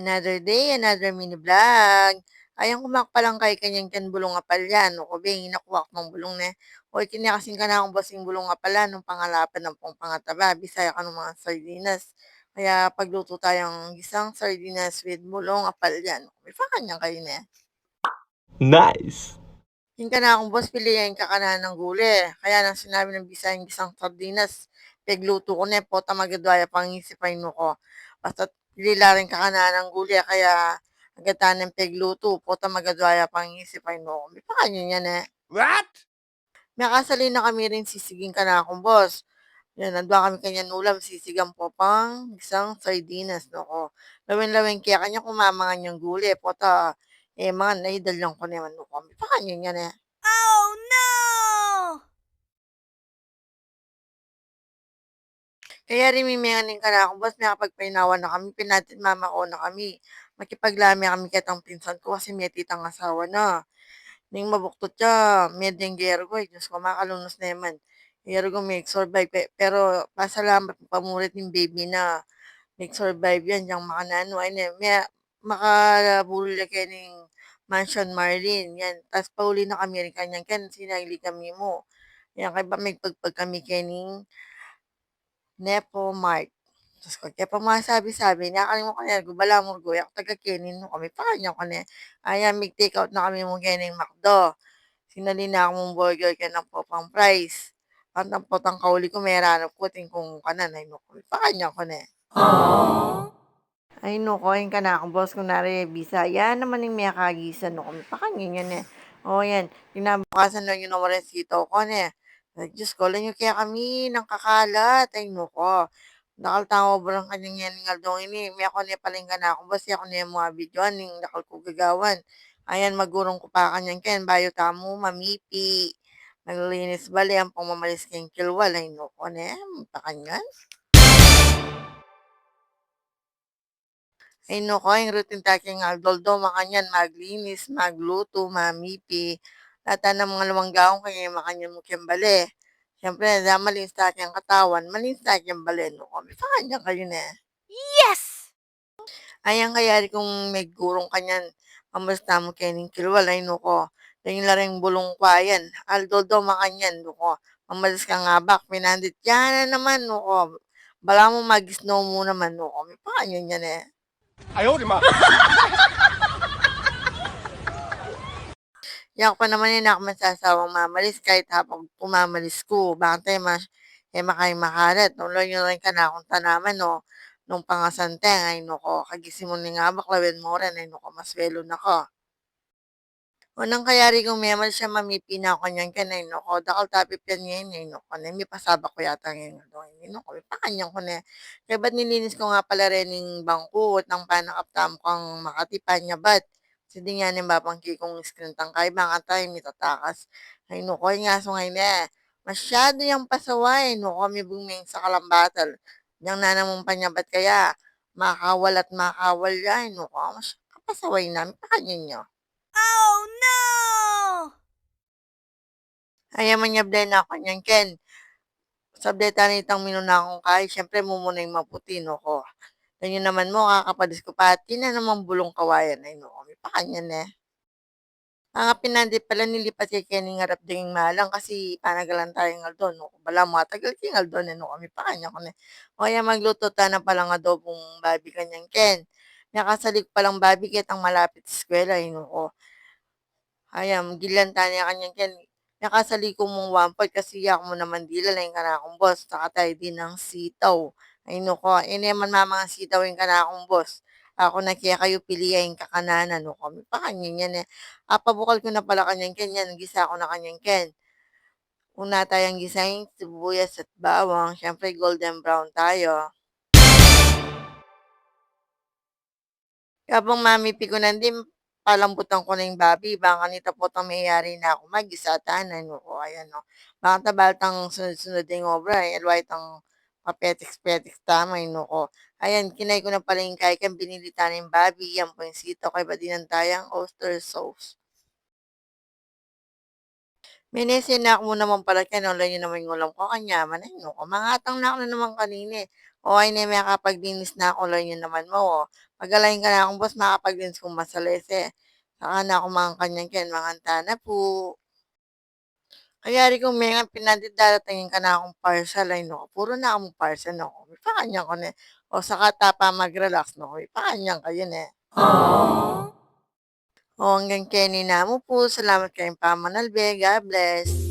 Another day, another mini vlog. Ayan kumakpalang kay kanyang kan bulong nga palya, no ko beng nakuha mong bulong ne. Oy kini kasing kana akong basing bulong nga pala nung pangalapan ng pong pangataba, bisaya ka ng mga sardinas. Kaya pagluto tayong isang sardinas with bulong nga palya, no. May kanya kayo ne. Nice! Yung ka na akong boss, piliin ka kana ng guli. Kaya nang sinabi ng bisayang gisang sardinas, pegluto ko ne, pota magadwaya pangisipay no ko. Basta pili rin ka kana ng guli, kaya agatan ng pegluto, pota magadwaya pangisipay no ko. May pakanyo niya ne. What? May kasali na kami rin sisiging ka na akong boss. Yan, nandwa kami kanya ulam, sisigang po pang isang sardinas no ko. Lawin-lawin kaya kanya kumamangan niyang guli, pota mga naidal lang ko naman no ko. May pakanyo niya ne. Oh no! Kaya rin mimiyanin ka na akong boss, nakapagpainawa na kami, pinatit mama ko na kami. Makipaglami kami kitang pinsan ko kasi may titang asawa na. Ning mabuktot siya, may denggero ko, Diyos ko, makalunos na yaman. Pero ko make survive, pero pasalamat pamurit ng baby na make survive yan, yung makanano, ay na, may makabulol kayo ng mansion Marlin, yan. Tapos pauli na kami rin kanyang kan, sinagli kami mo. Yan, kaya ba may pagpag kami kening Nepo Mart. Diyos ko, kaya pa masabi-sabi, nakalimutan ko na, gubala mo guya, taga-kenin mo kami, pakanya ko na, ayan, take out na kami mo kening McDo. Sinali na akong burger ka ng popang price. Ang tampot ang kauli ko, may ranap ko, kung kanan, ay no, pakanya ko na. Ay no, koin ka na akong boss, kunwari, bisa, yan naman yung may kagisan, no, kami pakanya yan eh. O yan, kinabukasan lang yung nawalan sitaw ko na. Ay, Diyos ko, lang yung kaya kami nang kakalat, ay no ko. Nakaltao ba lang kanyang yan nga dong ini. May ako niya palinggan na ako. Basta ako niya mga video ning nakal ko gagawan. Ayan, magurong ko pa kanyang ken. Bayo tamo, mamipi. Naglilinis bali ang pamamalis keng kilwal. Ay no ko ne. Pa kanyan. Ay no ko, yung routine taking aldoldo. Makanyan, maglinis, magluto, mamipi. Lata ng mga lumanggaong kanya makanyan mo kembali. Siyempre, malinis taking katawan, malinis taking bali. No ko, may pa kanyan kayo ne. Yes! Ayan kaya kung may gurong kanyan, kamusta mo kening kilwalay no ko. Tingin laring bulong kwa yan. Aldo do makanyan no ko. Mamalis ka nga bak, pinandit yan na naman no ko. Bala mo mag-snow mo naman no ko. May pakanyan yan eh. Ayaw, di ma! Yan pa naman yun ako masasawang mamalis kahit habang pumamalis ko. Bakit mas makay makalat. Nung lang rin ka na akong tanaman no. Nung pangasanteng ay no ko. Kagising mo ni nga baklawin mo rin ay no ko. Maswelo na ko. Unang kayari kong memal siya mamipi na ako niyan kanay no ko. Dakal tapip yan ngayon eh no ko. May pasabak ko yata ngayon no. No ko. Pakanyang ko na. Kaya ba't nilinis ko nga pala rin yung bangkot ng panakaptam kang makatipan niya ba't? Kasi di nga nang babangki kong screen tangkay baka tayo mitatakas. Ay no ko. Nga so ngayon eh. Masyado yung pasaway no ko. May buming sa kalambatal. Yang nanamong panyabat kaya. Makawal at makawal yan no ko. Mas kapasaway namin. Pakanyang niyo. Oh no! Ayaw man niya blend ako niyan, Ken. Sableta nitang minuna akong kay, syempre mumuna yung maputi, no ko. Ganyan naman mo, kakapadis ko pa, at na naman bulong kawayan, ay no, may pa kanya na. Ang pinandi pala nilipat kay Kenny nga rap ding malang kasi panagalan tayo nga doon, no. Bala mo tagal kingal doon, no, kami pa kanya ko na. O kaya magluto ta na palang adobong babi kanyang Ken. Nakasalik palang babi kitang malapit sa eskwela, ay no ko. Ayan, gilan tanya kanyang ken. Nakasali ko mong wampot kasi yak mo naman dila lang ka na akong boss. Saka tayo din ng sitaw. Ay no ko, naman mamang sitaw yung ka na akong boss. Ako na kaya kayo piliyain kakananan no ko. Pa kanyan yan eh. Pabukal ko na pala kanyang ken yan. Gisa ko na kanyang ken. Una tayong gisahin, sibuyas at bawang. Siyempre golden brown tayo. Habang mamipi ko na din, palambutan ko na yung babi, baka nito po itong mayayari na ako mag-isatan, ano ko, ayan no. Baka tabaltang sunod-sunod yung obra, alway itong papetiks-petiks tama, no ko. Ayan, kinay ko na pala yung kaikan, binilita na yung babi, yan po yung sito, kay ba din tayang oyster sauce. Minisi na ako mo naman pala ken wala yun naman yung ulam ko kanya manayno ko mangatang na ako na naman kanini. O ay na makapagdinis na ako wala yun naman mo. Pagalain ka na akong boss makapagdinis kong masalese. Saka na ako mga kanyan ken manganta na po. Kayari kung may nga pinadadatingin ka na akong parcel ay no, puro na akong parcel no. Ipakanyan ko na. O saka tapa mag-relax no. Ipakanyan kayo na. O hanggang Kenny na mo po. Salamat kayong pamanalbe. God bless.